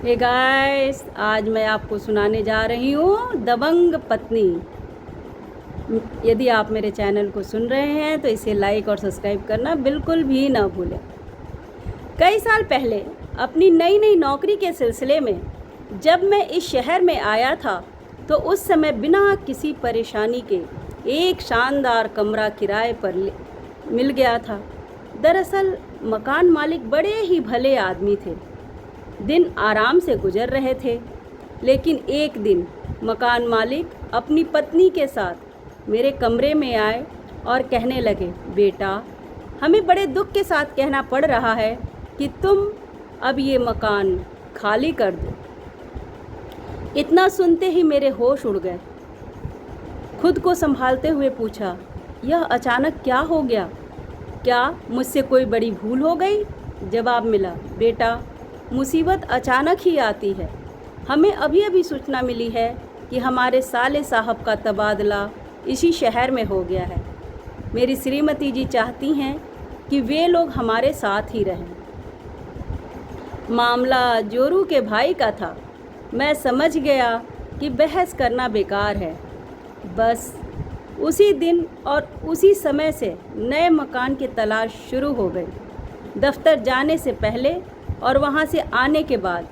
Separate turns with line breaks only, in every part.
Hey guys, आज मैं आपको सुनाने जा रही हूँ दबंग पत्नी। यदि आप मेरे चैनल को सुन रहे हैं तो इसे लाइक और सब्सक्राइब करना बिल्कुल भी ना भूलें। कई साल पहले अपनी नई नई नौकरी के सिलसिले में जब मैं इस शहर में आया था तो उस समय बिना किसी परेशानी के एक शानदार कमरा किराए पर मिल गया था। दरअसल मकान मालिक बड़े ही भले आदमी थे। दिन आराम से गुजर रहे थे, लेकिन एक दिन मकान मालिक अपनी पत्नी के साथ मेरे कमरे में आए और कहने लगे, बेटा, हमें बड़े दुख के साथ कहना पड़ रहा है कि तुम अब ये मकान खाली कर दो। इतना सुनते ही मेरे होश उड़ गए। खुद को संभालते हुए पूछा, यह अचानक क्या हो गया? क्या मुझसे कोई बड़ी भूल हो गई? जवाब मिला, बेटा, मुसीबत अचानक ही आती है। हमें अभी अभी सूचना मिली है कि हमारे साले साहब का तबादला इसी शहर में हो गया है। मेरी श्रीमती जी चाहती हैं कि वे लोग हमारे साथ ही रहें। मामला जोरू के भाई का था। मैं समझ गया कि बहस करना बेकार है। बस उसी दिन और उसी समय से नए मकान की तलाश शुरू हो गई। दफ्तर जाने से पहले और वहाँ से आने के बाद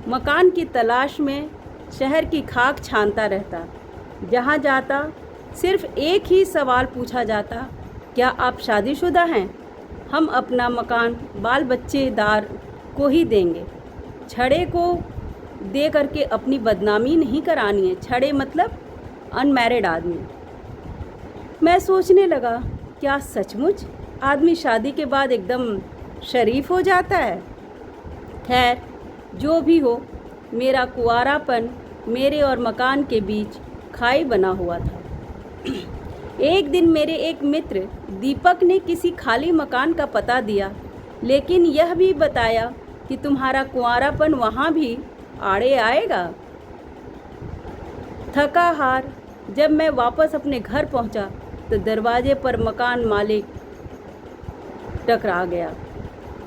मकान की तलाश में शहर की खाक छानता रहता। जहाँ जाता सिर्फ एक ही सवाल पूछा जाता, क्या आप शादीशुदा हैं? हम अपना मकान बाल बच्चेदार को ही देंगे। छड़े को दे करके अपनी बदनामी नहीं करानी है। छड़े मतलब अनमैरिड आदमी। मैं सोचने लगा, क्या सचमुच आदमी शादी के बाद एकदम शरीफ हो जाता है? खैर, जो भी हो, मेरा कुंवारापन मेरे और मकान के बीच खाई बना हुआ था। एक दिन मेरे एक मित्र दीपक ने किसी खाली मकान का पता दिया, लेकिन यह भी बताया कि तुम्हारा कुंवारापन वहाँ भी आड़े आएगा। थका हार जब मैं वापस अपने घर पहुँचा तो दरवाजे पर मकान मालिक टकरा गया।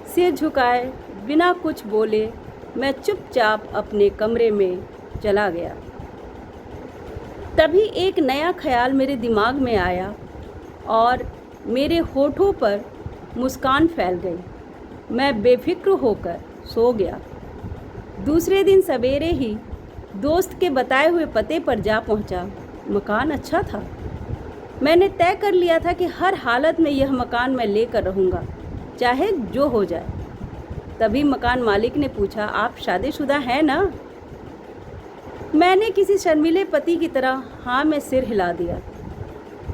सिर झुकाए बिना कुछ बोले मैं चुपचाप अपने कमरे में चला गया। तभी एक नया ख्याल मेरे दिमाग में आया और मेरे होठों पर मुस्कान फैल गई। मैं बेफिक्र होकर सो गया। दूसरे दिन सवेरे ही दोस्त के बताए हुए पते पर जा पहुंचा। मकान अच्छा था। मैंने तय कर लिया था कि हर हालत में यह मकान मैं लेकर रहूँगा, चाहे जो हो जाए। तभी मकान मालिक ने पूछा, आप शादीशुदा हैं ना? मैंने किसी शर्मीले पति की तरह हाँ में सिर हिला दिया।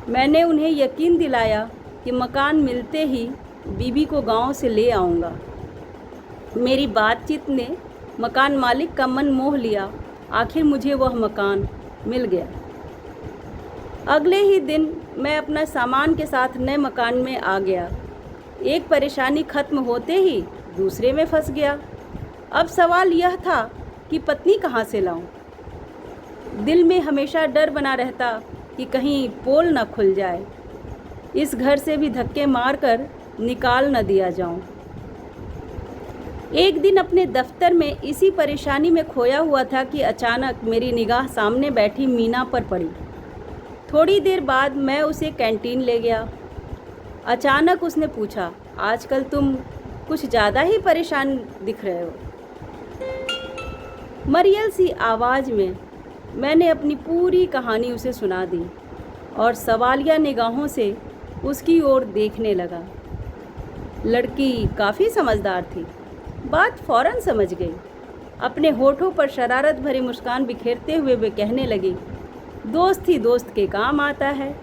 मैंने उन्हें यकीन दिलाया कि मकान मिलते ही बीबी को गांव से ले आऊँगा। मेरी बातचीत ने मकान मालिक का मन मोह लिया। आखिर मुझे वह मकान मिल गया। अगले ही दिन मैं अपना सामान के साथ नए मकान में आ गया। एक परेशानी खत्म होते ही दूसरे में फंस गया। अब सवाल यह था कि पत्नी कहाँ से लाऊं? दिल में हमेशा डर बना रहता कि कहीं पोल न खुल जाए, इस घर से भी धक्के मारकर निकाल न दिया जाऊं। एक दिन अपने दफ्तर में इसी परेशानी में खोया हुआ था कि अचानक मेरी निगाह सामने बैठी मीना पर पड़ी। थोड़ी देर बाद मैं उसे कैंटीन ले गया। अचानक उसने पूछा, आजकल तुम कुछ ज़्यादा ही परेशान दिख रहे हो। मरियल सी आवाज़ में मैंने अपनी पूरी कहानी उसे सुना दी और सवालिया निगाहों से उसकी ओर देखने लगा। लड़की काफ़ी समझदार थी, बात फ़ौरन समझ गई। अपने होठों पर शरारत भरी मुस्कान बिखेरते हुए वे कहने लगी, दोस्त ही दोस्त के काम आता है।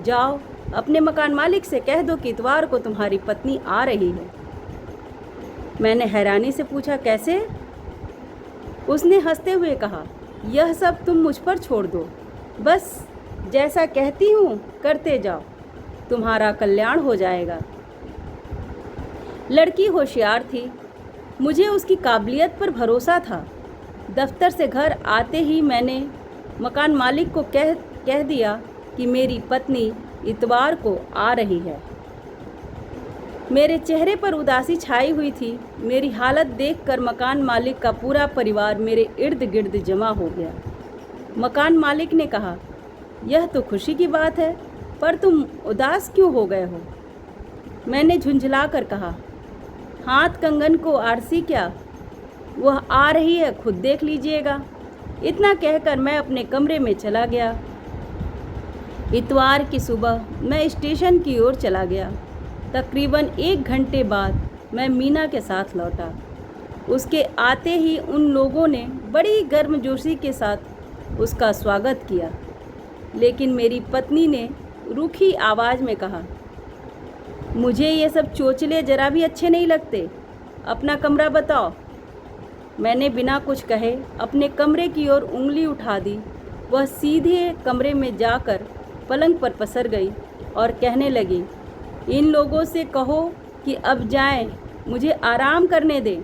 जाओ, अपने मकान मालिक से कह दो कि इतवार को तुम्हारी पत्नी आ रही है। मैंने हैरानी से पूछा, कैसे? उसने हंसते हुए कहा, यह सब तुम मुझ पर छोड़ दो। बस जैसा कहती हूँ करते जाओ, तुम्हारा कल्याण हो जाएगा। लड़की होशियार थी। मुझे उसकी काबिलियत पर भरोसा था। दफ्तर से घर आते ही मैंने मकान मालिक को कह दिया कि मेरी पत्नी इतवार को आ रही है। मेरे चेहरे पर उदासी छाई हुई थी। मेरी हालत देखकर मकान मालिक का पूरा परिवार मेरे इर्द गिर्द जमा हो गया। मकान मालिक ने कहा, यह तो खुशी की बात है, पर तुम उदास क्यों हो गए हो? मैंने झुंझला कर कहा, हाथ कंगन को आरसी क्या, वह आ रही है, खुद देख लीजिएगा। इतना कहकर मैं अपने कमरे में चला गया। इतवार की सुबह मैं स्टेशन की ओर चला गया। तकरीबन 1 घंटे बाद मैं मीना के साथ लौटा। उसके आते ही उन लोगों ने बड़ी गर्मजोशी के साथ उसका स्वागत किया, लेकिन मेरी पत्नी ने रूखी आवाज़ में कहा, मुझे ये सब चोचले जरा भी अच्छे नहीं लगते, अपना कमरा बताओ। मैंने बिना कुछ कहे अपने कमरे की ओर उंगली उठा दी। वह सीधे कमरे में जाकर पलंग पर पसर गई और कहने लगी, इन लोगों से कहो कि अब जाएं, मुझे आराम करने दें।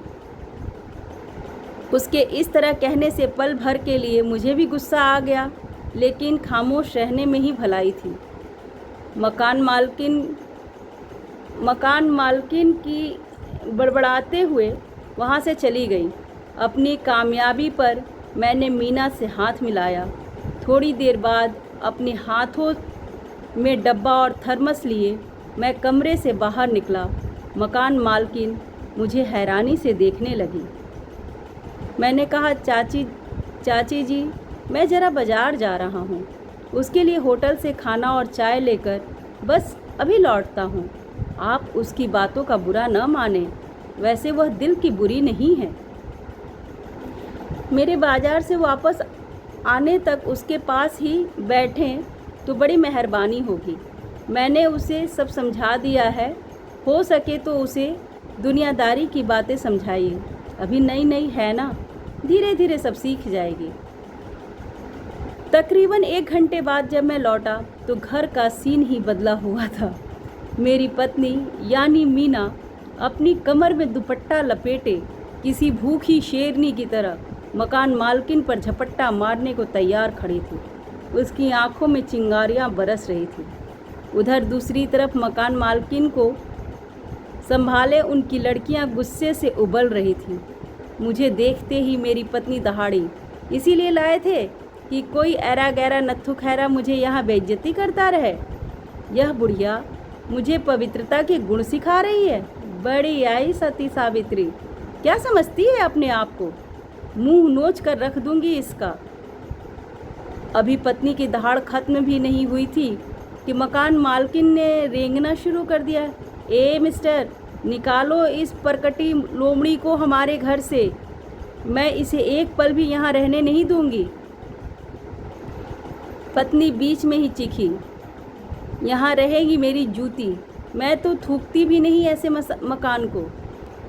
उसके इस तरह कहने से पल भर के लिए मुझे भी गुस्सा आ गया, लेकिन खामोश रहने में ही भलाई थी। मकान मालकिन की बड़बड़ाते हुए वहाँ से चली गई। अपनी कामयाबी पर मैंने मीना से हाथ मिलाया। थोड़ी देर बाद अपने हाथों में डब्बा और थर्मस लिए मैं कमरे से बाहर निकला। मकान मालकिन मुझे हैरानी से देखने लगी। मैंने कहा, चाची जी, मैं ज़रा बाज़ार जा रहा हूँ, उसके लिए होटल से खाना और चाय लेकर बस अभी लौटता हूँ। आप उसकी बातों का बुरा न मानें, वैसे वह दिल की बुरी नहीं है। मेरे बाज़ार से वापस आने तक उसके पास ही बैठें तो बड़ी मेहरबानी होगी। मैंने उसे सब समझा दिया है, हो सके तो उसे दुनियादारी की बातें समझाइए, अभी नई है ना, धीरे धीरे सब सीख जाएगी। तकरीबन 1 घंटे बाद जब मैं लौटा तो घर का सीन ही बदला हुआ था। मेरी पत्नी यानी मीना अपनी कमर में दुपट्टा लपेटे किसी भूखी शेरनी की तरह मकान मालकिन पर झपट्टा मारने को तैयार खड़ी थी। उसकी आंखों में चिंगारियां बरस रही थी। उधर दूसरी तरफ मकान मालकिन को संभाले उनकी लड़कियां गुस्से से उबल रही थीं। मुझे देखते ही मेरी पत्नी दहाड़ी, इसीलिए लाए थे कि कोई ऐरा गैरा नत्थु खैरा मुझे यहाँ बेइज्जती करता रहे। यह बुढ़िया मुझे पवित्रता के गुण सिखा रही है। बड़ी आई सती सावित्री, क्या समझती है अपने आप को? मुंह नोच कर रख दूंगी इसका। अभी पत्नी की दहाड़ खत्म भी नहीं हुई थी कि मकान मालकिन ने रेंगना शुरू कर दिया। ए मिस्टर, निकालो इस परकटी लोमड़ी को हमारे घर से, मैं इसे एक पल भी यहाँ रहने नहीं दूंगी। पत्नी बीच में ही चीखी, यहाँ रहेगी मेरी जूती, मैं तो थूकती भी नहीं ऐसे मकान को।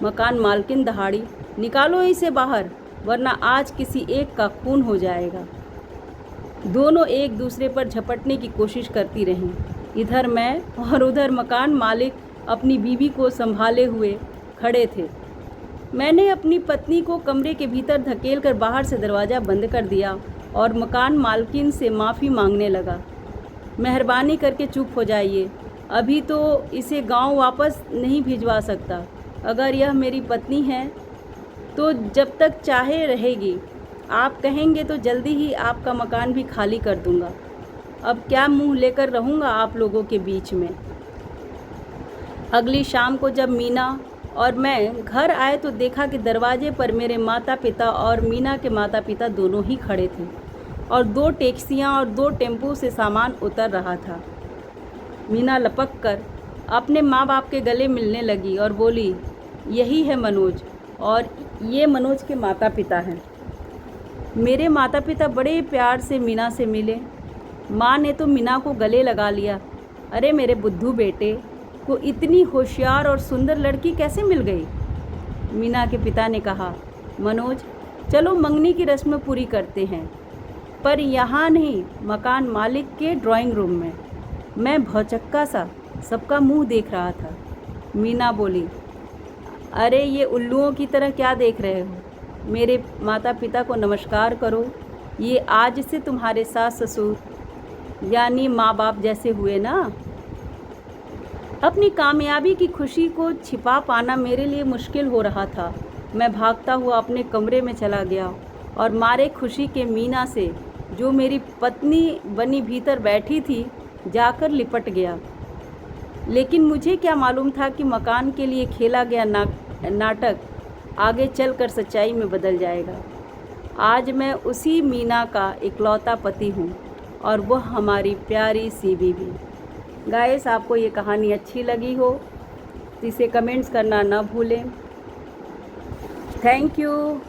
मकान मालकिन दहाड़ी, निकालो इसे बाहर, वरना आज किसी एक का खून हो जाएगा। दोनों एक दूसरे पर झपटने की कोशिश करती रहीं। इधर मैं और उधर मकान मालिक अपनी बीवी को संभाले हुए खड़े थे। मैंने अपनी पत्नी को कमरे के भीतर धकेलकर बाहर से दरवाज़ा बंद कर दिया और मकान मालकिन से माफ़ी मांगने लगा। मेहरबानी करके चुप हो जाइए, अभी तो इसे गांव वापस नहीं भिजवा सकता। अगर यह मेरी पत्नी है तो जब तक चाहे रहेगी, आप कहेंगे तो जल्दी ही आपका मकान भी खाली कर दूंगा। अब क्या मुंह लेकर रहूँगा आप लोगों के बीच में। अगली शाम को जब मीना और मैं घर आए तो देखा कि दरवाजे पर मेरे माता पिता और मीना के माता पिता दोनों ही खड़े थे और 2 टैक्सियाँ और 2 टेम्पो से सामान उतर रहा था। मीना लपक कर अपने माँ बाप के गले मिलने लगी और बोली, यही है मनोज, और ये मनोज के माता पिता हैं। मेरे माता पिता बड़े प्यार से मीना से मिले। माँ ने तो मीना को गले लगा लिया। अरे मेरे बुद्धू बेटे को इतनी होशियार और सुंदर लड़की कैसे मिल गई। मीना के पिता ने कहा, मनोज चलो मंगनी की रस्म पूरी करते हैं, पर यहाँ नहीं, मकान मालिक के ड्राइंग रूम में। मैं भौचक्का सा सबका मुंह देख रहा था। मीना बोली, अरे ये उल्लुओं की तरह क्या देख रहे हो, मेरे माता पिता को नमस्कार करो, ये आज से तुम्हारे सास ससुर यानी माँ बाप जैसे हुए ना। अपनी कामयाबी की खुशी को छिपा पाना मेरे लिए मुश्किल हो रहा था। मैं भागता हुआ अपने कमरे में चला गया और मारे खुशी के मीना से, जो मेरी पत्नी बनी भीतर बैठी थी, जाकर लिपट गया। लेकिन मुझे क्या मालूम था कि मकान के लिए खेला गया नाटक आगे चलकर सच्चाई में बदल जाएगा। आज मैं उसी मीना का इकलौता पति हूँ और वह हमारी प्यारी सी बीवी। गाइस, आपको ये कहानी अच्छी लगी हो तो इसे कमेंट्स करना ना भूलें। Thank you.